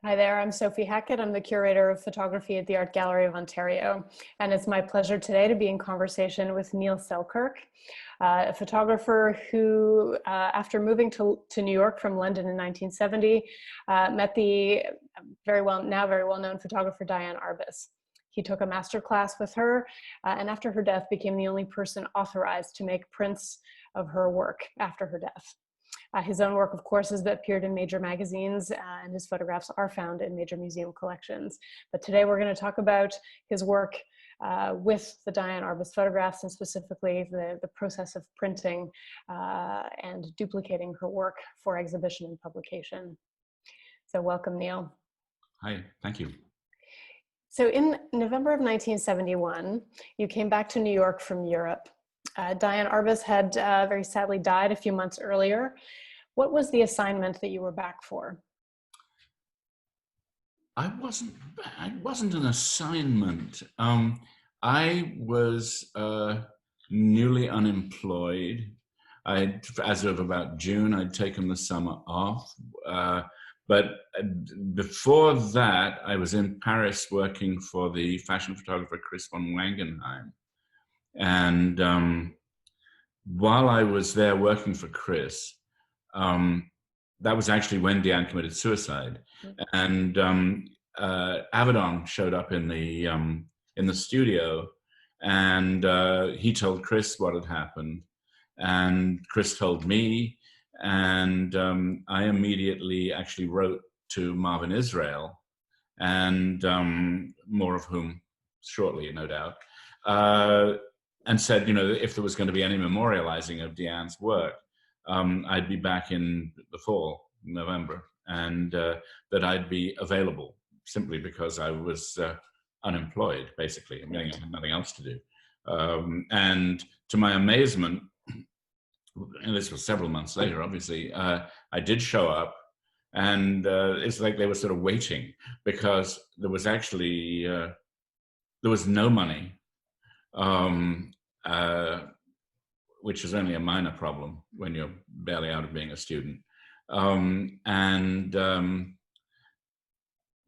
Hi there, I'm Sophie Hackett. I'm the curator of photography at the Art Gallery of Ontario. And it's my pleasure today to be in conversation with Neil Selkirk, a photographer who, after moving to New York from London in 1970, met the now very well-known photographer Diane Arbus. He took a master class with her, and after her death became the only person authorized to make prints of her work after her death. His own work, of course, has appeared in major magazines, and his photographs are found in major museum collections. But today we're going to talk about his work with the Diane Arbus photographs, and specifically the process of printing and duplicating her work for exhibition and publication. So welcome, Neil. Hi, thank you. So in November of 1971, you came back to New York from Europe. Diane Arbus had very sadly died a few months earlier. What was the assignment that you were back for? I wasn't an assignment. I was newly unemployed. As of about June, I'd taken the summer off. But before that, I was in Paris working for the fashion photographer Chris von Wangenheim. And while I was there working for Chris, that was actually when Diane committed suicide. And Avedon showed up in the studio, and he told Chris what had happened, and Chris told me, and I immediately actually wrote to Marvin Israel, and more of whom shortly, no doubt, and said, if there was going to be any memorializing of Diane's work, I'd be back in the fall, November, and that I'd be available simply because I was unemployed, basically. I mean, I had nothing else to do. And to my amazement, and this was several months later, obviously, I did show up, and it's like they were sort of waiting, because there was actually, there was no money, which is only a minor problem when you're barely out of being a student.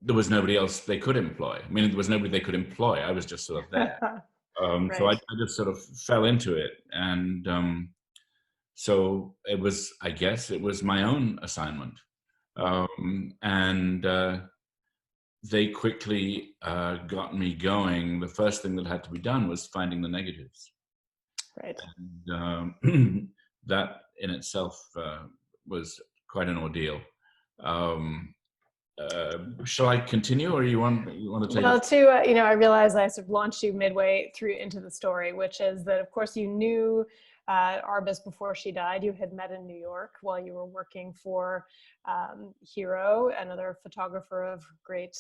There was nobody else they could employ. I mean, there was nobody they could employ. I was just sort of there. Right. So I just sort of fell into it. And so it was, I guess, it was my own assignment. They quickly got me going. The first thing that had to be done was finding the negatives. Right. And that in itself was quite an ordeal. Shall I continue, or you want to take? Well, I realized I sort of launched you midway through into the story, which is that, of course, you knew Arbus before she died. You had met in New York while you were working for Hero, another photographer of great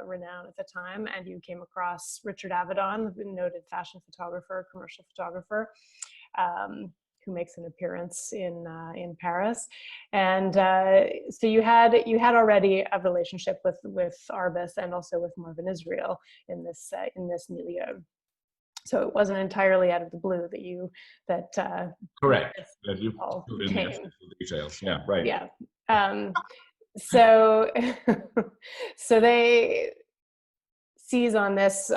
renown at the time, and you came across Richard Avedon, the noted fashion photographer, commercial photographer, who makes an appearance in Paris, and so you had already a relationship with Arbus and also with Marvin Israel in this milieu. So it wasn't entirely out of the blue that correct. As you came. Details, yeah, right. Yeah. So so they seize on this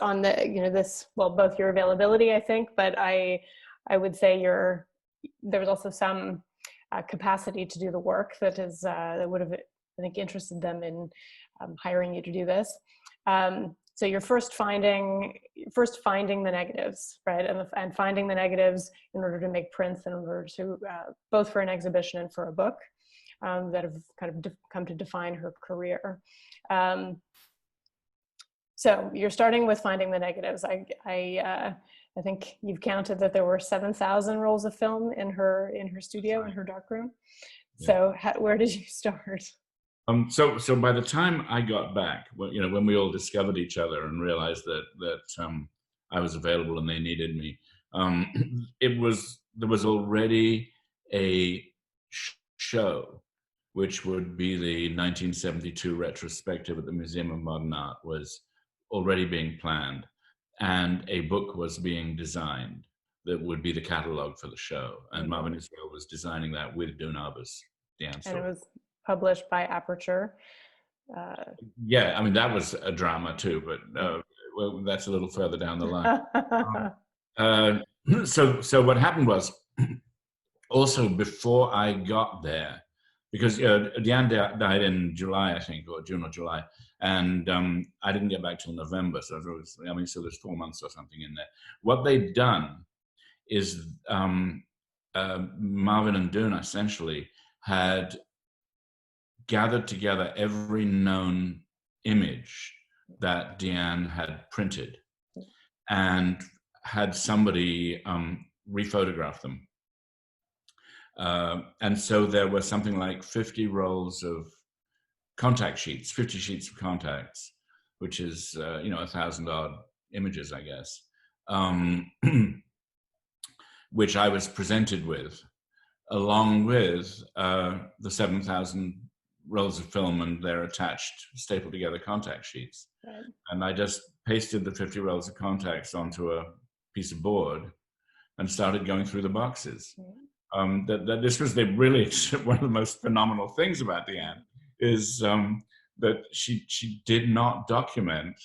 both your availability, I think, but I would say there was also some capacity to do the work that would have, I think, interested them in hiring you to do this. So you're first finding the negatives, right, and finding the negatives in order to make prints, in order to both for an exhibition and for a book that have kind of come to define her career. So you're starting with finding the negatives. I think you've counted that there were 7,000 rolls of film in her studio, in her darkroom. Yeah. So where did you start? So by the time I got back, when we all discovered each other and realized that I was available and they needed me, there was already a show, which would be the 1972 retrospective at the Museum of Modern Art, was already being planned, and a book was being designed that would be the catalog for the show. And Marvin Israel was designing that with Diane Arbus. And it was published by Aperture. Yeah, I mean, that was a drama too, but well, that's a little further down the line. So what happened was, also before I got there, because Diane died in July, I think, or June or July, and I didn't get back till November. So there was, I mean, so there's 4 months or something in there. What they'd done is Marvin and Duna essentially had gathered together every known image that Diane had printed and had somebody rephotograph them. And so there were something like 50 rolls of contact sheets, 50 sheets of contacts, which is, 1,000 odd images, I guess, which I was presented with, along with the 7,000 rolls of film and their attached, stapled together contact sheets. Right. And I just pasted the 50 rolls of contacts onto a piece of board and started going through the boxes. That this was really one of the most phenomenal things about Diane is that she did not document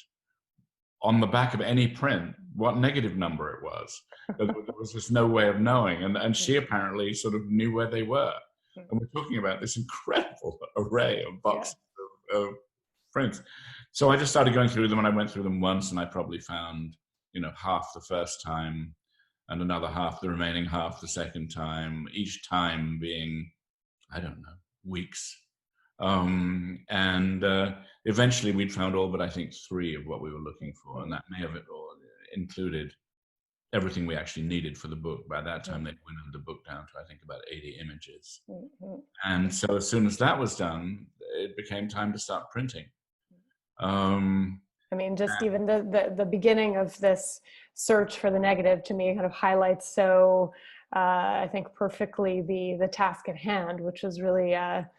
on the back of any print what negative number it was. There was just no way of knowing, and she apparently sort of knew where they were. And we're talking about this incredible array of boxes of prints. So I just started going through them, and I went through them once, and I probably found, half the first time, and another half, the remaining half, the second time, each time being, I don't know, weeks. And eventually we'd found all but I think 3 of what we were looking for, and that may have included everything we actually needed for the book. By that time, they'd winnowed the book down to, I think, about 80 images. And so as soon as that was done, it became time to start printing. I mean, just even the beginning of this search for the negative, to me, kind of highlights so, I think, perfectly the task at hand, which was really a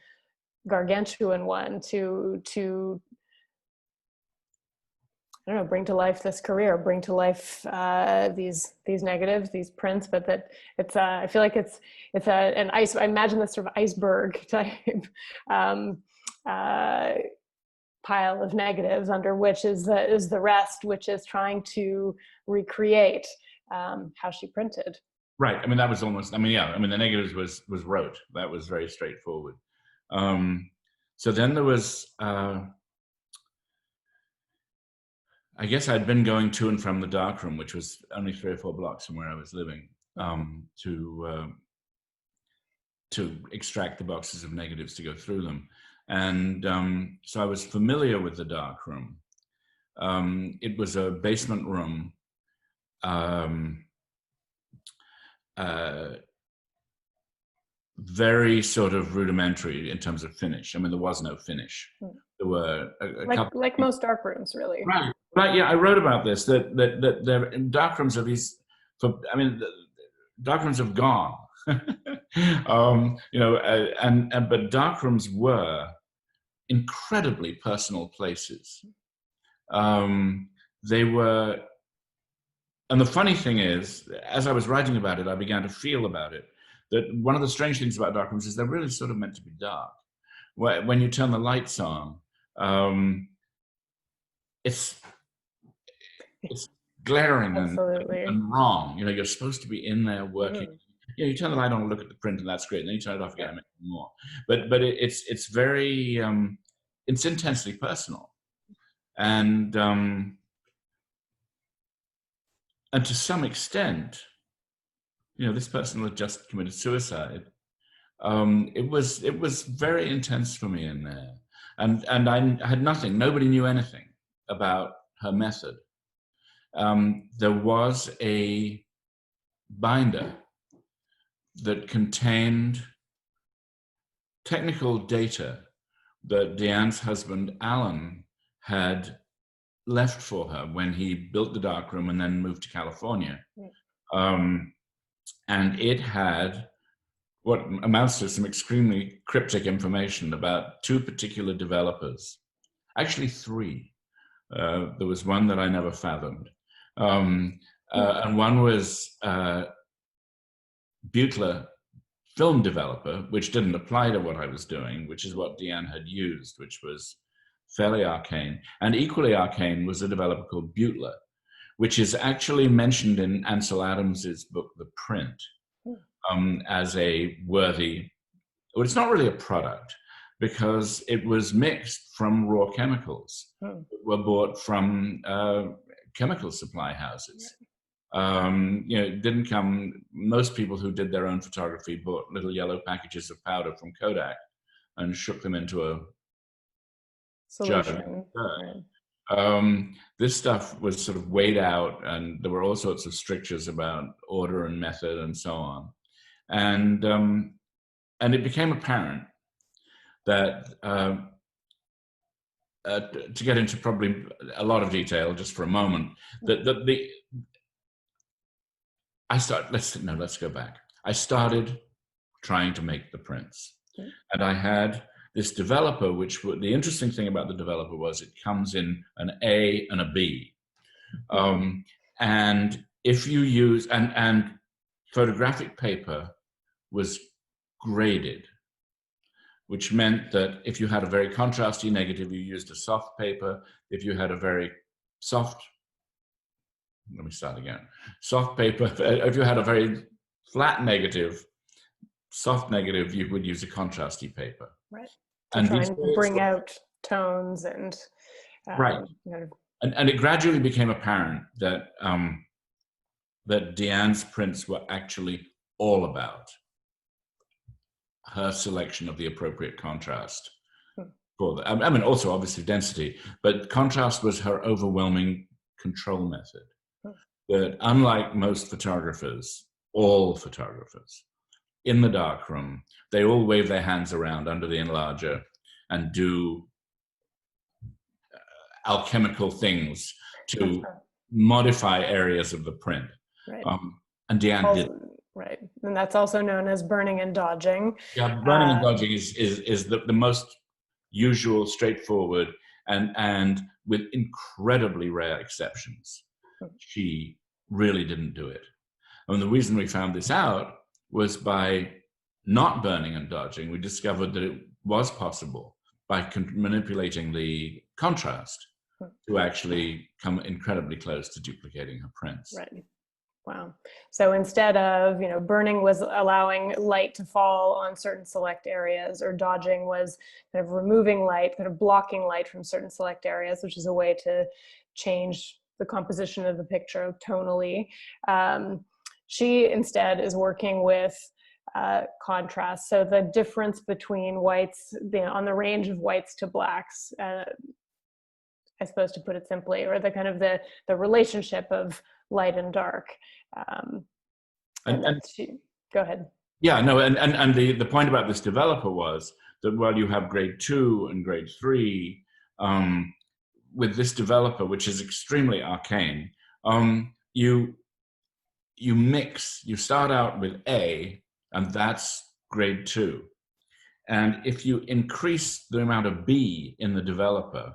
gargantuan one to I don't know, bring to life this career, bring to life these negatives, these prints, but that it's I feel like it's an I imagine this sort of iceberg type pile of negatives, under which is the rest, which is trying to recreate how she printed. Right. I mean, that was almost, the negatives was rote. That was very straightforward. So then there was, I guess I'd been going to and from the darkroom, which was only 3 or 4 blocks from where I was living, to extract the boxes of negatives to go through them. And so I was familiar with the darkroom. It was a basement room, very sort of rudimentary in terms of finish. I mean, there was no finish. There were a couple, like most dark rooms, really. Right. Yeah, I wrote about this. That there dark rooms are these. Dark rooms have gone. But dark rooms were incredibly personal places. They were, and the funny thing is, as I was writing about it, I began to feel about it that one of the strange things about dark rooms is they're really sort of meant to be dark. When you turn the lights on, it's glaring and wrong. You're supposed to be in there working. You turn the light on and look at the print, and that's great. And then you turn it off again and make more. But it's very it's intensely personal, and to some extent, this person had just committed suicide. It was very intense for me in there, and I had nothing. Nobody knew anything about her method. There was a binder that contained technical data that Diane's husband, Alan, had left for her when he built the darkroom and then moved to California. And it had what amounts to some extremely cryptic information about 2 particular developers, actually 3. There was one that I never fathomed. And one was Butler film developer, which didn't apply to what I was doing, which is what Diane had used, which was fairly arcane. And equally arcane was a developer called Butler, which is actually mentioned in Ansel Adams's book, The Print, as a worthy, well, it's not really a product because it was mixed from raw chemicals that were bought from chemical supply houses. It didn't come, most people who did their own photography bought little yellow packages of powder from Kodak and shook them into a solution. This stuff was sort of weighed out, and there were all sorts of strictures about order and method and so on. And it became apparent that, to get into probably a lot of detail just for a moment, let's go back. I started trying to make the prints. And I had this developer, the interesting thing about the developer was it comes in an A and a B. And if you use, and photographic paper was graded, which meant that if you had a very contrasty negative, you used a soft paper. If you had a very soft paper, if you had a very flat negative, soft negative, you would use a contrasty paper. Right. To try and bring out tones and right. And it gradually became apparent that that Diane's prints were actually all about her selection of the appropriate contrast for the, I mean, also obviously density, but contrast was her overwhelming control method. That unlike most photographers, all photographers, in the darkroom, they all wave their hands around under the enlarger and do alchemical things to modify areas of the print. Right. And Diane did. Right. And that's also known as burning and dodging. Yeah, burning and dodging is the most usual, straightforward, and with incredibly rare exceptions. She really didn't do it. And the reason we found this out was by not burning and dodging, we discovered that it was possible by manipulating the contrast to actually come incredibly close to duplicating her prints. Right. Wow. So instead of, burning was allowing light to fall on certain select areas, or dodging was kind of removing light, kind of blocking light from certain select areas, which is a way to change the composition of the picture tonally. She instead is working with contrast. So the difference between whites, on the range of whites to blacks, I suppose to put it simply, or the kind of the relationship of light and dark. Go ahead. Yeah, no, and the point about this developer was that while you have grade 2 and grade 3, with this developer, which is extremely arcane, you mix, you start out with A, and that's grade 2. And if you increase the amount of B in the developer,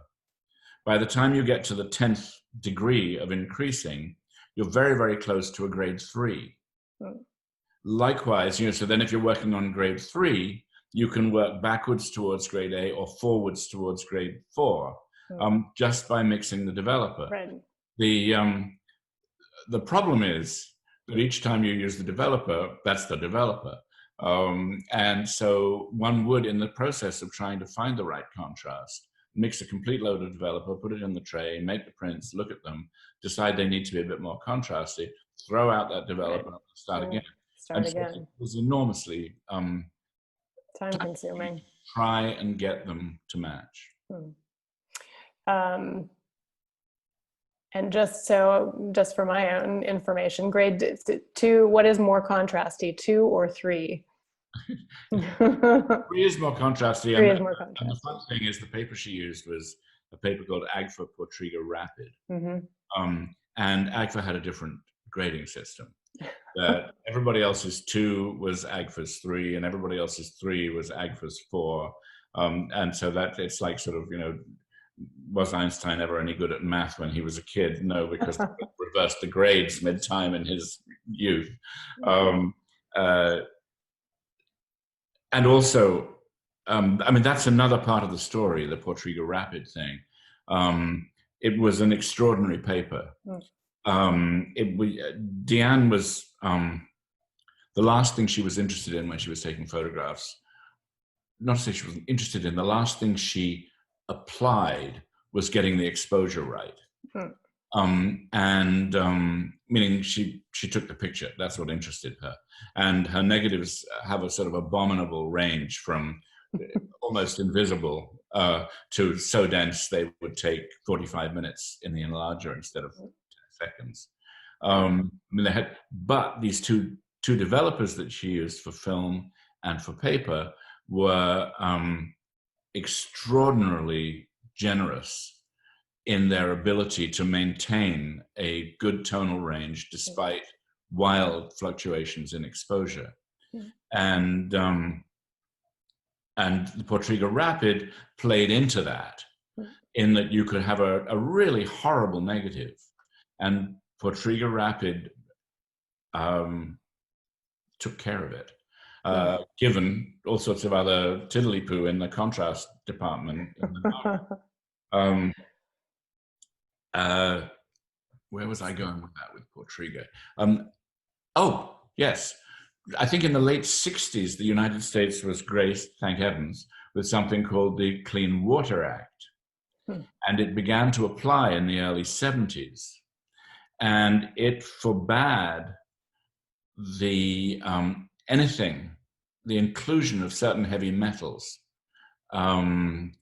by the time you get to the 10th degree of increasing, you're very, very close to a grade 3. Likewise, so then if you're working on grade 3, you can work backwards towards grade A or forwards towards grade 4, just by mixing the developer. Right. The problem is that each time you use the developer, that's the developer. And so one would, in the process of trying to find the right contrast, mix a complete load of developer, put it in the tray, make the prints, look at them, decide they need to be a bit more contrasty, throw out that developer, and start again. Start So again. it was enormously time consuming. Try and get them to match. And just for my own information, grade 2, what is more contrasty, 2 or 3? 3 is more contrasty. 3 is more contrasty. And the fun thing is the paper she used was a paper called Agfa Portriga Rapid. And Agfa had a different grading system. That everybody else's 2 was Agfa's 3, and everybody else's 3 was Agfa's 4. And so that it's like sort of, was Einstein ever any good at math when he was a kid? No, because they reversed the grades mid-time in his youth. And also, I mean, that's another part of the story, the Portriga Rapid thing. It was an extraordinary paper. Diane was the last thing she was interested in when she was taking photographs. Not to say she wasn't interested in, the last thing she applied was getting the exposure right. Meaning she took the picture. That's what interested her. And her negatives have a sort of abominable range from almost invisible to so dense they would take 45 minutes in the enlarger instead of 10 seconds. I mean, but these two developers that she used for film and for paper were extraordinarily generous in their ability to maintain a good tonal range despite wild fluctuations in exposure. And the Portriga Rapid played into that, in that you could have a really horrible negative, and Portriga Rapid took care of it, given all sorts of other tiddly-poo in the contrast department. Where was I going with that, with Portriga? Oh, yes. I think in the late 60s, the United States was graced, thank heavens, with something called the Clean Water Act. And it began to apply in the early 70s. And it forbade the inclusion of certain heavy metals in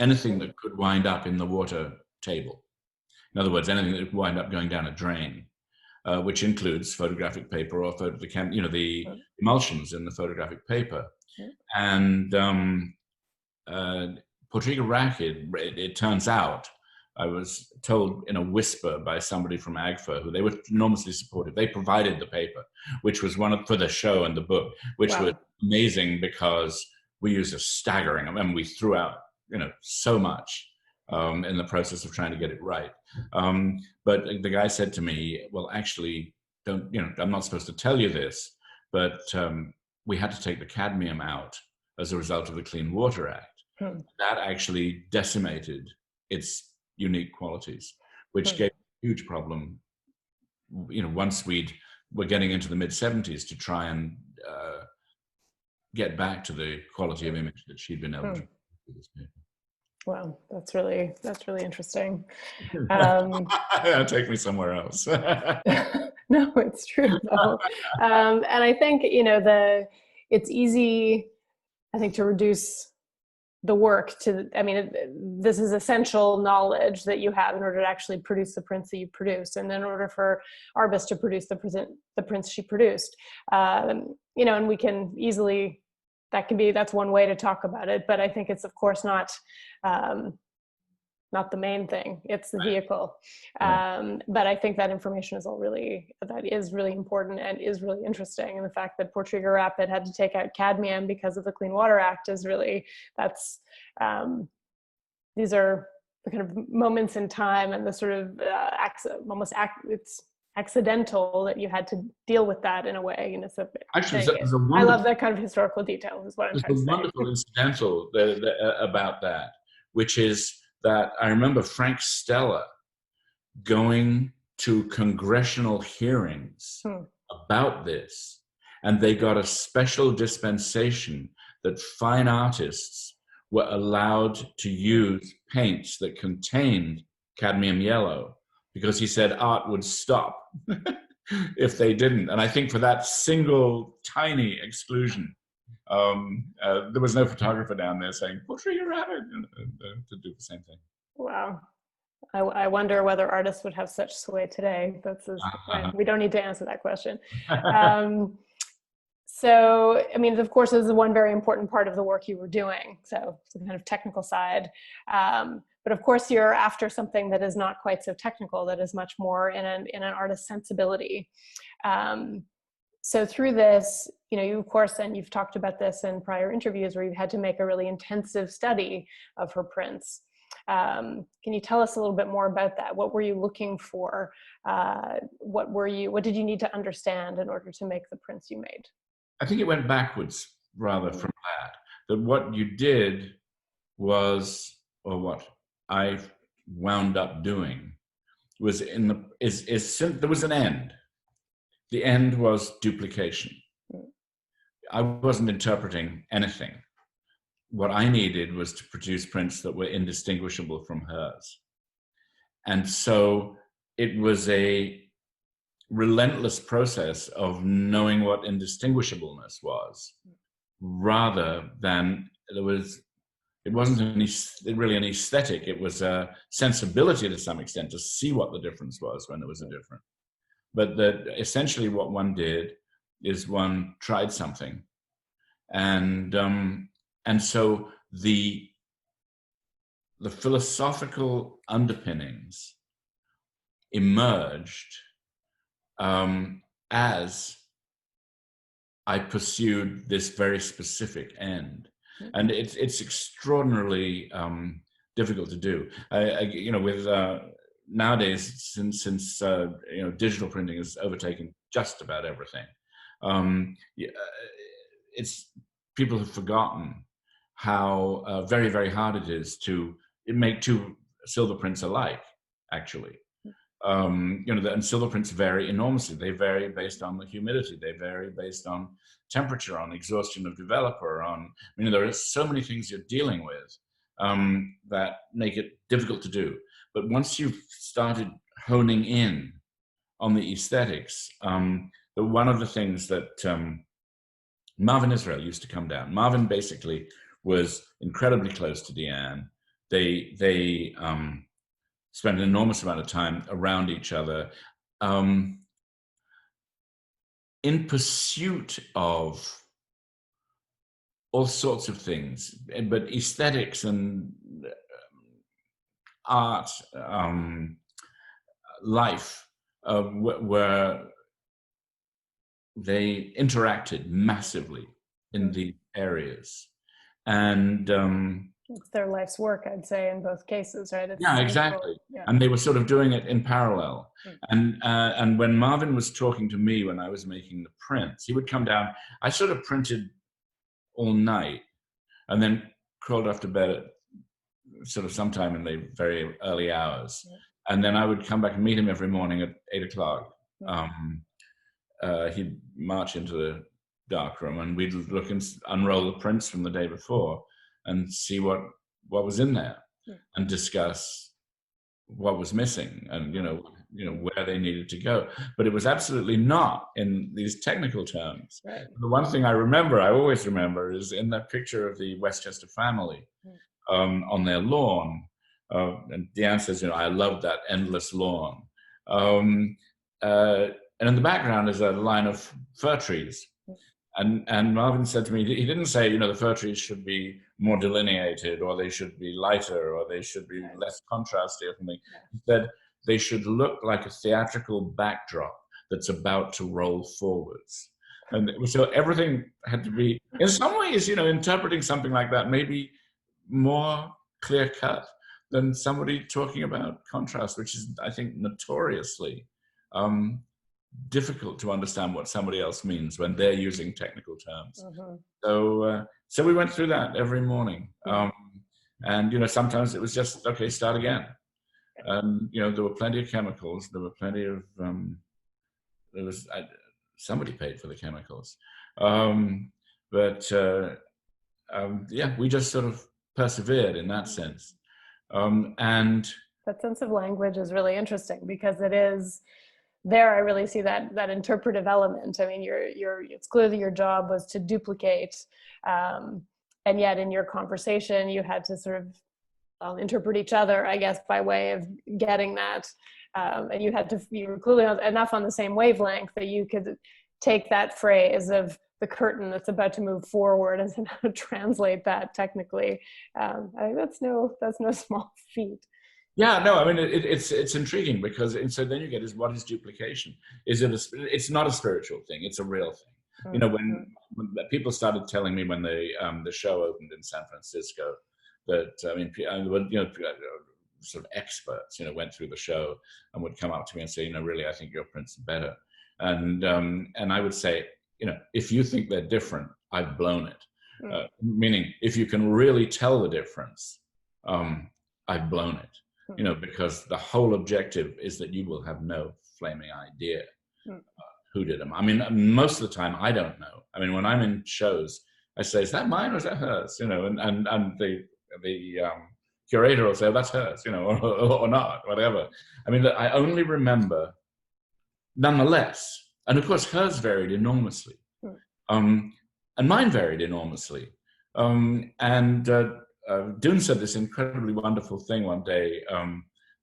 anything that could wind up in the water table. In other words, anything that would wind up going down a drain, which includes photographic paper or the emulsions in the photographic paper. And Portriga Rapid, it turns out, I was told in a whisper by somebody from AGFA, who they were enormously supportive. They provided the paper, which was for the show and the book, which was amazing because we used a staggering, I mean, we threw out, so much in the process of trying to get it right. But the guy said to me, well, actually, I'm not supposed to tell you this, but we had to take the cadmium out as a result of the Clean Water Act. That actually decimated its unique qualities, which gave a huge problem, once we're getting into the mid-70s to try and get back to the quality of image that she'd been able to do this paper. Wow, that's really interesting. That'll take me somewhere else. No, it's true though. And I think, it's easy, I think, to reduce the work to, this is essential knowledge that you have in order to actually produce the prints that you produce. And in order for Arbus to produce the prints she produced, and we can easily, that's one way to talk about it, but I think it's of course not the main thing. It's the vehicle. But I think that information is really important and is really interesting. And the fact that Portriga Rapid had to take out cadmium because of the Clean Water Act is really, these are the kind of moments in time and the sort of it's accidental that you had to deal with that in a way. So actually, I love that kind of historical detail is what I'm trying to say. There's a wonderful incidental about that, which is that I remember Frank Stella going to congressional hearings about this, and they got a special dispensation that fine artists were allowed to use paints that contained cadmium yellow, because he said art would stop if they didn't. And I think for that single tiny exclusion, there was no photographer down there saying, Portriga Rapid, to do the same thing. Wow. I wonder whether artists would have such sway today. We don't need to answer that question. So, of course, this is one very important part of the work you were doing. So it's the kind of technical side. But of course, you're after something that is not quite so technical, that is much more in an artist's sensibility. So through this, you of course, and you've talked about this in prior interviews where you've had to make a really intensive study of her prints. Can you tell us a little bit more about that? What were you looking for? What did you need to understand in order to make the prints you made? I think it went backwards rather from that. That what you did was, or what I wound up doing was there was an end. The end was duplication. I wasn't interpreting anything. What I needed was to produce prints that were indistinguishable from hers. And so it was a relentless process of knowing what indistinguishableness was, rather than it wasn't really an aesthetic. It was a sensibility to some extent to see what the difference was when there was a difference. But essentially what one did is one tried something. And so the philosophical underpinnings emerged as I pursued this very specific end. And it's extraordinarily difficult to do. With nowadays, since digital printing has overtaken just about everything, it's people have forgotten how very, very hard it is to make two silver prints alike, actually. And silver prints vary enormously. They vary based on the humidity. They vary based on temperature, on exhaustion of developer, there are so many things you're dealing with that make it difficult to do. But once you've started honing in on the aesthetics, one of the things that Marvin Israel used to come down. Marvin basically was incredibly close to Diane. They spent an enormous amount of time around each other in pursuit of all sorts of things, but aesthetics and art, life, where they interacted massively in the areas. And it's their life's work, I'd say, in both cases, right? Yeah, exactly. Yeah. And they were sort of doing it in parallel. And when Marvin was talking to me when I was making the prints, he would come down. I sort of printed all night and then crawled off to bed at sort of sometime in the very early hours. And then I would come back and meet him every morning at 8:00. He'd march into the darkroom and we'd look and unroll the prints from the day before and see what was in there and discuss what was missing and where they needed to go. But it was absolutely not in these technical terms. Right. The one thing I always remember, is in that picture of the Westchester family on their lawn. And Diane says, I love that endless lawn. And in the background is a line of fir trees. And Marvin said to me, he didn't say, the fir trees should be more delineated, or they should be lighter, or they should be less contrasty or something. He said they should look like a theatrical backdrop that's about to roll forwards. And so everything had to be, in some ways, interpreting something like that may be more clear cut than somebody talking about contrast, which is, I think, notoriously difficult to understand what somebody else means when they're using technical terms. So we went through that every morning. And, sometimes it was just, okay, start again. There were plenty of chemicals. There were plenty of, somebody paid for the chemicals. We just sort of persevered in that sense. And that sense of language is really interesting, because it is, there I really see that interpretive element. I mean, it's clear that your job was to duplicate, and yet in your conversation you had to sort of interpret each other, I guess, by way of getting that. And you were clearly enough on the same wavelength that you could take that phrase of the curtain that's about to move forward and then how to translate that technically. I think that's no small feat. Yeah, no, I mean, it's intriguing, because, and so then you get is, what is duplication? It's not a spiritual thing, it's a real thing. When people started telling me when the show opened in San Francisco, that, sort of experts, went through the show and would come up to me and say, really, I think your prints are better. And I would say, if you think they're different, I've blown it. Meaning, if you can really tell the difference, I've blown it. Because the whole objective is that you will have no flaming idea who did them. I mean, most of the time, I don't know. I mean, when I'm in shows, I say, "Is that mine or is that hers?" And the curator will say, "Oh, that's hers," or not, whatever. I mean, I only remember, nonetheless, and of course, hers varied enormously. And mine varied enormously. Dune said this incredibly wonderful thing one day.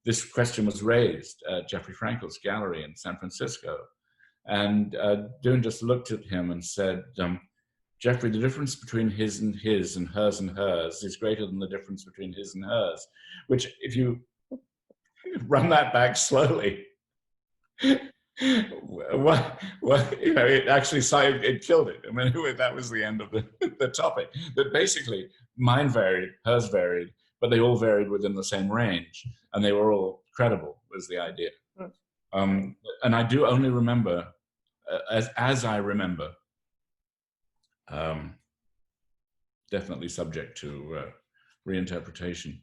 This question was raised at Jeffrey Frankel's gallery in San Francisco. And Dune just looked at him and said, "Jeffrey, the difference between his and hers is greater than the difference between his and hers." Which, if you run that back slowly, it actually it killed it. I mean, that was the end of the topic. But basically, mine varied, hers varied, but they all varied within the same range, and they were all credible, was the idea. And I do only remember, as I remember, definitely subject to reinterpretation.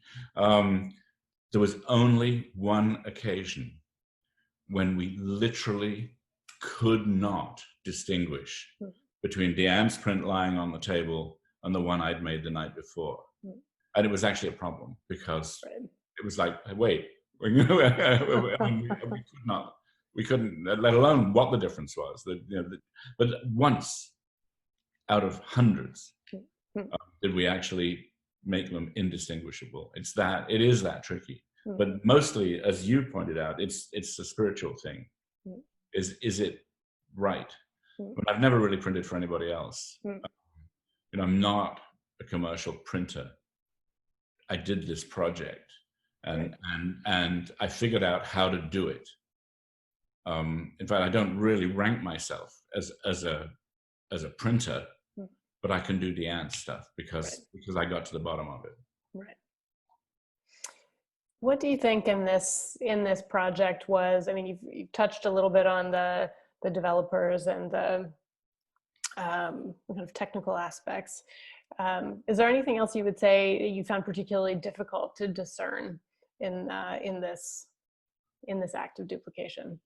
There was only one occasion when we literally could not distinguish between Diane's print lying on the table and the one I'd made the night before. And it was actually a problem, because it was like, wait, we couldn't, let alone what the difference was. But once out of hundreds did we actually make them indistinguishable. It is that tricky. But mostly, as you pointed out, it's a spiritual thing. Is it right? But I've never really printed for anybody else. I'm not a commercial printer. I did this project, and I figured out how to do it. In fact, I don't really rank myself as a printer, but I can do Diane stuff because I got to the bottom of it. Right. What do you think in this project was? I mean, you've touched a little bit on the developers and the kind of technical aspects. Is there anything else you would say you found particularly difficult to discern in this act of duplication?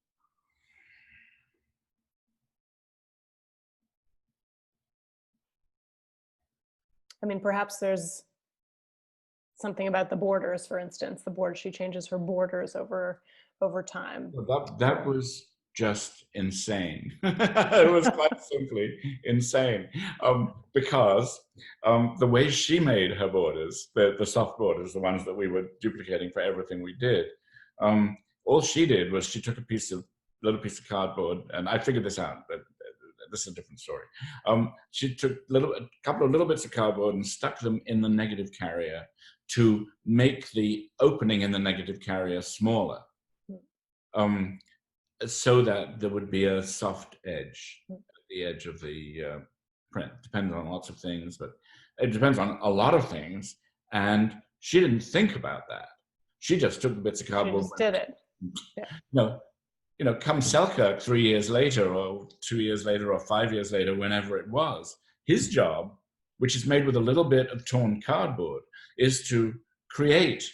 I mean, perhaps there's something about the borders, for instance. She changes her borders over time. Well, that was just insane. It was quite simply insane, because the way she made her borders, the soft borders, the ones that we were duplicating for everything we did, all she did was she took a little piece of cardboard, and I figured this out, but this is a different story. She took a couple of little bits of cardboard and stuck them in the negative carrier to make the opening in the negative carrier smaller, so that there would be a soft edge at the edge of the print. Depends on lots of things, but it depends on a lot of things. And she didn't think about that. She just took the bits of cardboard. She just did it. Yeah. Come Selkirk 3 years later, or 2 years later, or 5 years later, whenever it was, his job, which is made with a little bit of torn cardboard, is to create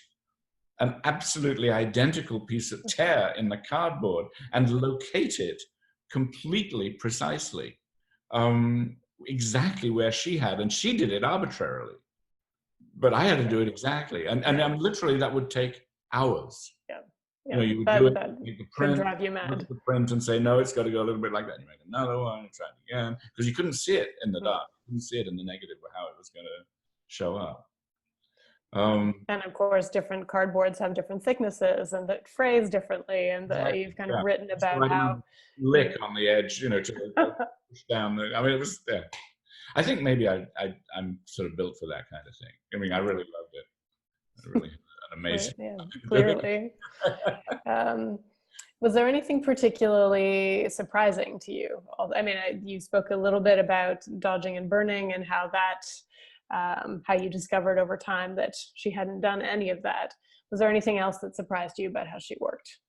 an absolutely identical piece of tear in the cardboard and locate it completely precisely, exactly where she had, and she did it arbitrarily, but I had to do it exactly, and literally that would take hours. You would do it, make the print, drive you mad. Look at the print and say, no, it's got to go a little bit like that. You make another one, and try it again, because you couldn't see it in the dark. You couldn't see it in the negative, or how it was going to show up. And of course, different cardboards have different thicknesses and that phrase differently. And you've kind of written about how lick on the edge, to push down. I mean, it was. Yeah. I think maybe I'm sort of built for that kind of thing. I mean, I really loved it. I really had an amazing. Clearly. Was there anything particularly surprising to you? I mean, you spoke a little bit about dodging and burning and how that. How you discovered over time that she hadn't done any of that. Was there anything else that surprised you about how she worked?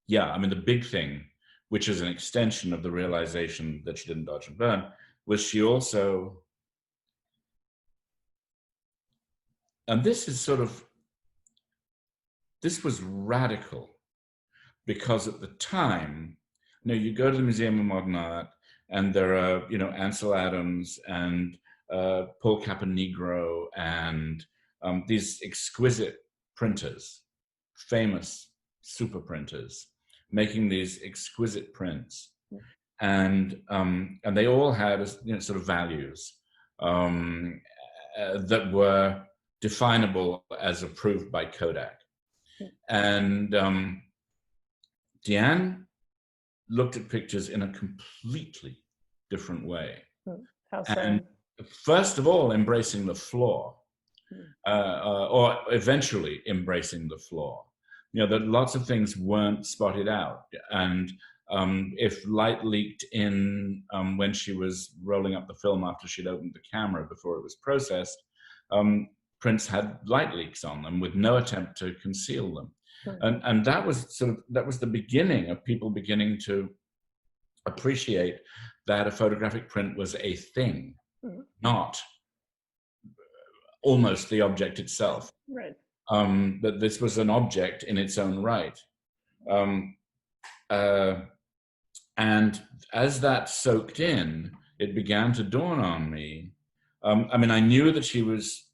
Yeah, I mean, the big thing which is an extension of the realization that she didn't dodge and burn, was she also, and this was radical, because at the time, you go to the Museum of Modern Art and there are, Ansel Adams and Paul Caponegro and these exquisite printers, famous super printers, making these exquisite prints, and they all had sort of values that were definable as approved by Kodak. And Diane looked at pictures in a completely different way. How so? And first of all, embracing the flaw, or eventually embracing the flaw. That lots of things weren't spotted out. And if light leaked in when she was rolling up the film after she'd opened the camera before it was processed, prints had light leaks on them with no attempt to conceal them. And that was the beginning of people beginning to appreciate that a photographic print was a thing, not almost the object itself. Right. That this was an object in its own right. And as that soaked in, it began to dawn on me. I knew that she was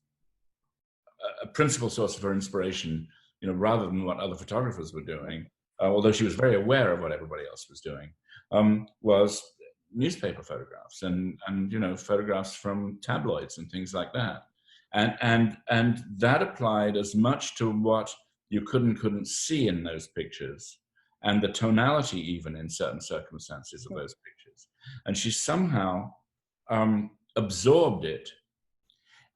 a principal source of her inspiration, rather than what other photographers were doing, although she was very aware of what everybody else was doing, was newspaper photographs and photographs from tabloids and things like that. And that applied as much to what you couldn't see in those pictures, and the tonality even in certain circumstances of those pictures. And she somehow absorbed it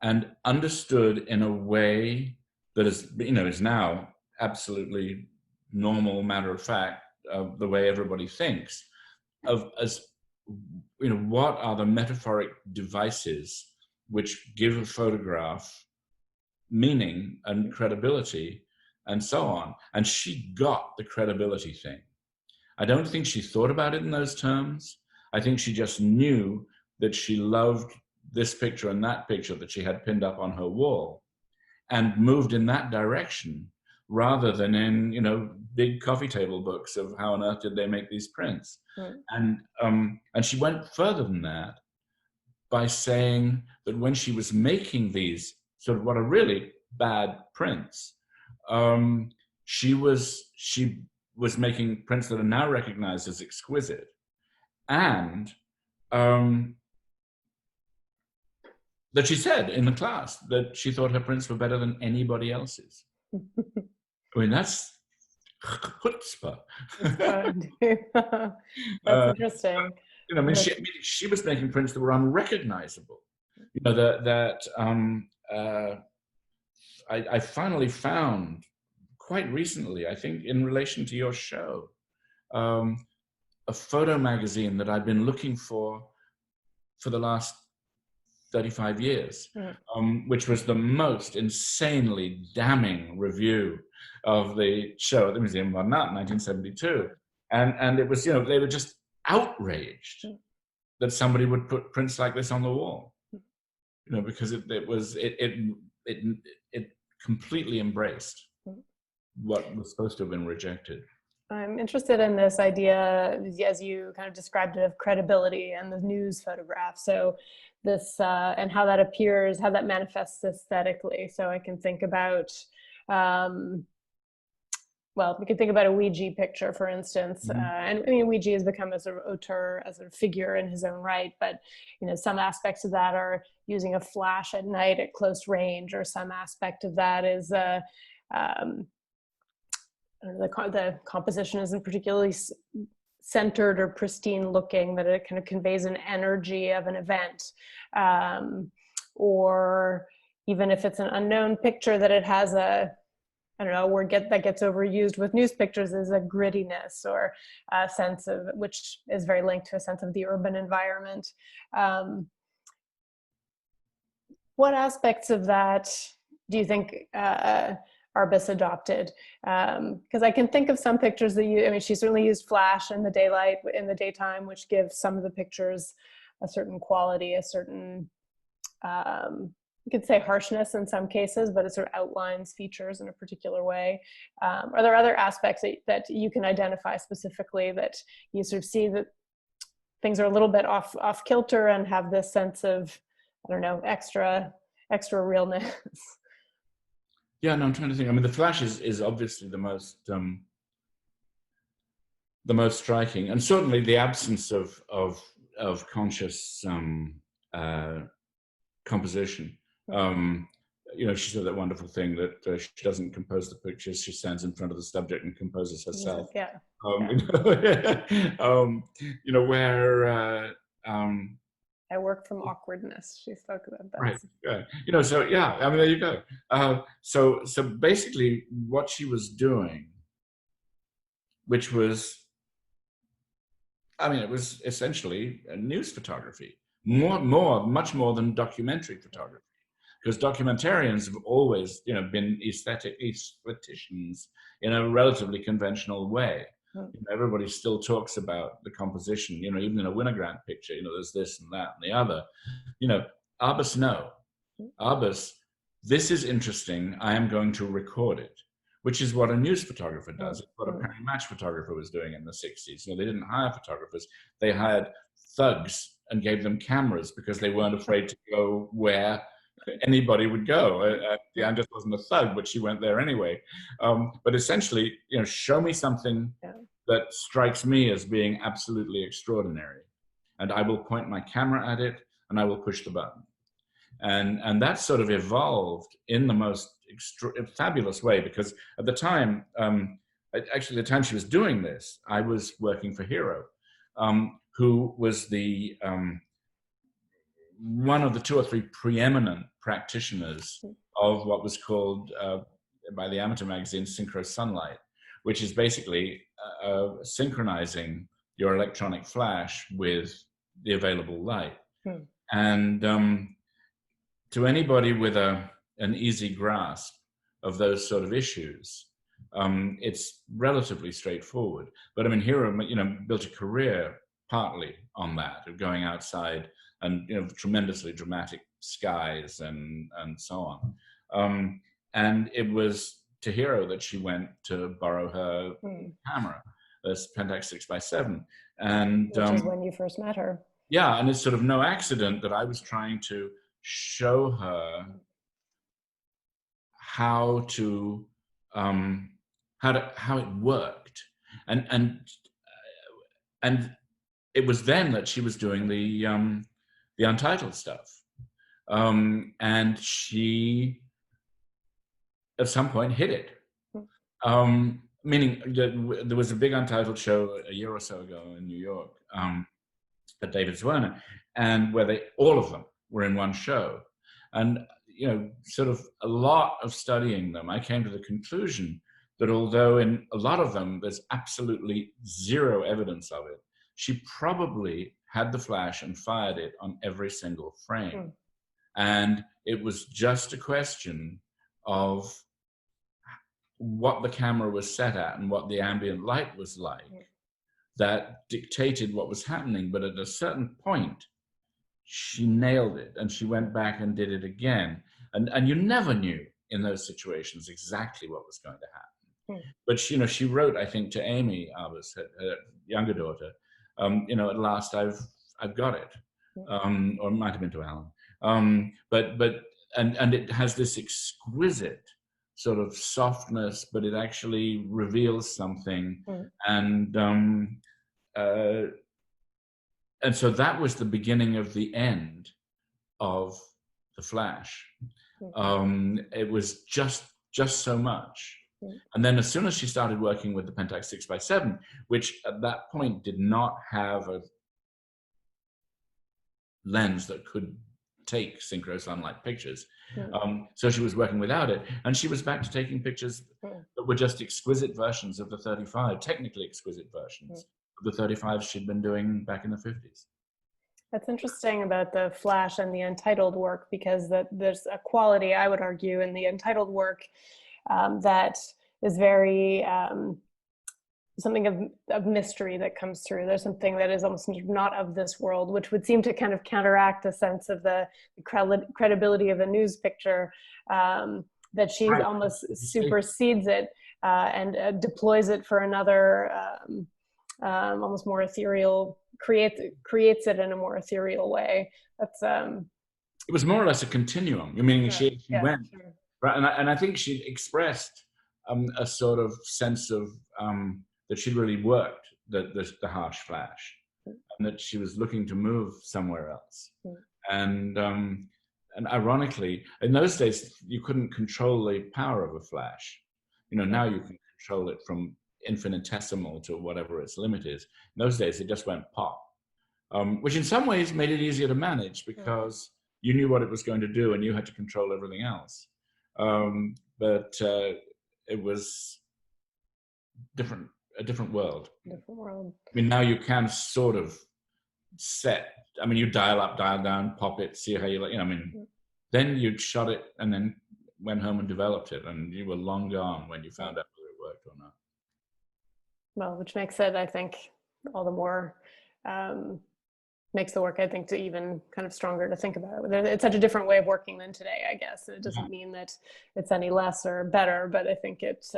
and understood in a way that is now absolutely normal, matter of fact, the way everybody thinks of as what are the metaphoric devices which give a photograph meaning and credibility and so on. And she got the credibility thing. I don't think she thought about it in those terms. I think she just knew that she loved this picture and that picture that she had pinned up on her wall, and moved in that direction rather than in big coffee table books of how on earth did they make these prints. And she went further than that by saying that when she was making these sort of what are really bad prints, she was making prints that are now recognized as exquisite, and that she said in the class that she thought her prints were better than anybody else's. That's chutzpah. That's interesting. She was making prints that were unrecognizable. I finally found quite recently, I think in relation to your show, a photo magazine that I've been looking for the last 35 years, which was the most insanely damning review of the show at the Museum of Modern Art in 1972. And it was, they were just outraged that somebody would put prints like this on the wall, because it completely embraced what was supposed to have been rejected. I'm interested in this idea, as you kind of described it, of credibility and the news photograph. So this, and how that appears, how that manifests aesthetically. So I can think about, we could think about a Ouija picture, for instance. And Ouija has become a sort of auteur, as a figure in his own right. But, some aspects of that are using a flash at night at close range, or some aspect of that is, the composition isn't particularly centered or pristine looking, that it kind of conveys an energy of an event. Or even if it's an unknown picture, that it has a word that gets overused with news pictures is a grittiness, or a sense of, which is very linked to a sense of the urban environment. What aspects of that do you think Arbus adopted. Because I can think of some pictures that I mean, she certainly used flash in the daylight, in the daytime, which gives some of the pictures a certain quality, a certain, you could say harshness in some cases, but it sort of outlines features in a particular way. Are there other aspects that you can identify specifically that you sort of see that things are a little bit off kilter and have this sense of, I don't know, extra realness? Yeah, no, I'm trying to think. I mean, the flash is obviously the most striking, and certainly the absence of conscious composition. You know, she said that wonderful thing that she doesn't compose the pictures; she stands in front of the subject and composes herself. Yeah. You know, where I work from awkwardness. She spoke about that. right, right. You know, so yeah, I mean, there you go. So basically, what she was doing, which was, I mean, it was essentially a news photography, much more than documentary photography, because documentarians have always, you know, been aestheticians in a relatively conventional way. You know, everybody still talks about the composition, you know, even in a Winogrand picture, you know, there's this and that and the other. You know, Arbus, no. Arbus, this is interesting, I am going to record it, which is what a news photographer does. It's what a penny match photographer was doing in the 60s. You know, they didn't hire photographers. They hired thugs and gave them cameras because they weren't afraid to go where anybody would go. Diane just wasn't a thug, but she went there anyway. But essentially, you know, show me something that strikes me as being absolutely extraordinary, and I will point my camera at it and I will push the button. And that sort of evolved in the most fabulous way, because at the time, actually the time she was doing this, I was working for Hero, who was the one of the 2 or 3 preeminent practitioners of what was called by the amateur magazine synchro sunlight, which is basically synchronizing your electronic flash with the available light. And to anybody with an easy grasp of those sort of issues, it's relatively straightforward. But I mean, Hero, you know, built a career partly on that, of going outside and, you know, tremendously dramatic skies and so on. And it was to Hero that she went to borrow her camera, this Pentax 6x7. And which is when you first met her. Yeah, and it's sort of no accident that I was trying to show her how it worked, and it was then that she was doing the Untitled stuff, and she at some point hit it. Meaning that there was a big Untitled show a year or so ago in New York at David Zwirner, and where all of them were in one show. And, you know, sort of a lot of studying them, I came to the conclusion that although in a lot of them there's absolutely zero evidence of it, she probably had the flash and fired it on every single frame. And it was just a question of what the camera was set at and what the ambient light was like that dictated what was happening. But at a certain point, she nailed it, and she went back and did it again. And you never knew in those situations exactly what was going to happen. But she, you know, she wrote, I think, to Amy Arbus, her younger daughter, you know, at last I've got it, or it might have been to Alan. But it has this exquisite sort of softness, but it actually reveals something. And so that was the beginning of the end of the flash. It was just so much. And then as soon as she started working with the Pentax 6x7, which at that point did not have a lens that could take synchro sunlight pictures, so she was working without it, and she was back to taking pictures that were just exquisite versions of the 35, technically exquisite versions of the 35s she'd been doing back in the 50s. That's interesting about the flash and the Untitled work, because there's a quality, I would argue, in the Untitled work that is very something of mystery that comes through. There's something that is almost not of this world, which would seem to kind of counteract a sense of the credibility of a news picture, that she almost supersedes it and deploys it for another almost more ethereal, creates it in a more ethereal way. That's it was more or less a continuum. I mean, she went, sure. right, and I think she expressed a sort of sense of that she'd really worked the harsh flash, and that she was looking to move somewhere else. And ironically, in those days, you couldn't control the power of a flash. You know, now you can control it from infinitesimal to whatever its limit is. In those days, it just went pop, which in some ways made it easier to manage because you knew what it was going to do and you had to control everything else. But it was a different world. Different world. I mean, now you can sort of set, I mean, you dial up, dial down, pop it, see how you like, you know, I mean, then you'd shot it and then went home and developed it, and you were long gone when you found out whether it worked or not. Well, which makes it, I think, all the more, makes the work, I think, to even kind of stronger to think about it. It's such a different way of working than today, I guess. It doesn't mean that it's any less or better, but I think it's,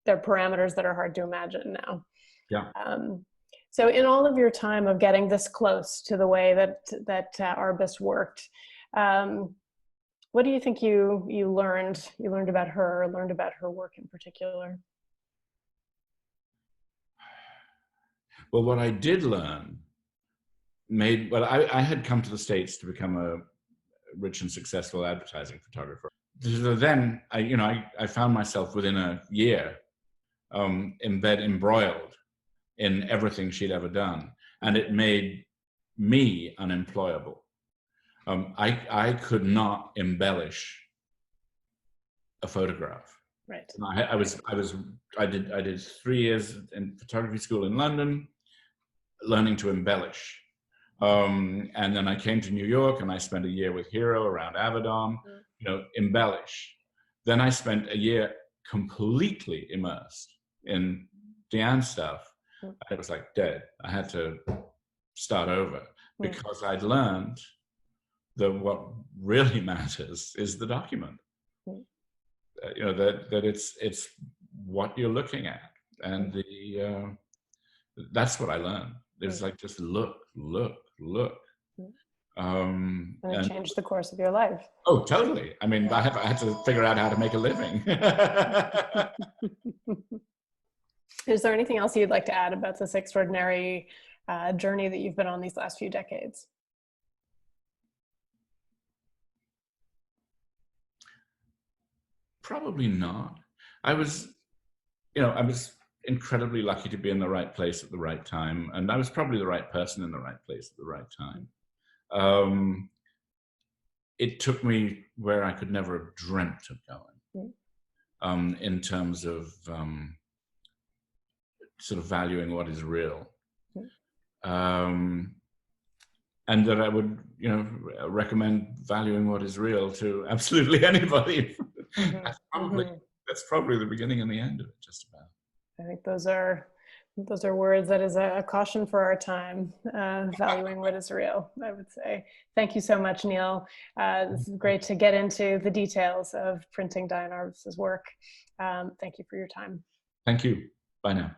there are parameters that are hard to imagine now. Yeah. So in all of your time of getting this close to the way that Arbus worked, what do you think you learned about her, or learned about her work in particular? Well, what I did learn I had come to the States to become a rich and successful advertising photographer. So then I found myself within a year embroiled in everything she'd ever done, and it made me unemployable. I could not embellish a photograph. Right. I did 3 years in photography school in London, learning to embellish. And then I came to New York and I spent a year with Hero around Avedon, embellish. Then I spent a year completely immersed in Diane stuff. It was like dead. I had to start over because I'd learned that what really matters is the document. That it's what you're looking at, and that's what I learned. It's like just look. And it changed the course of your life. Oh, totally. I mean, I had to figure out how to make a living. Is there anything else you'd like to add about this extraordinary journey that you've been on these last few decades? Probably not. I was incredibly lucky to be in the right place at the right time, and I was probably the right person in the right place at the right time. It took me where I could never have dreamt of going, in terms of sort of valuing what is real, and that I would, recommend valuing what is real to absolutely anybody. That's probably the beginning and the end of it, just about. I think those are words that is a caution for our time, valuing what is real, I would say. Thank you so much, Neil. This is great to get into the details of printing Diane Arbus's work. Thank you for your time. Thank you. Bye now.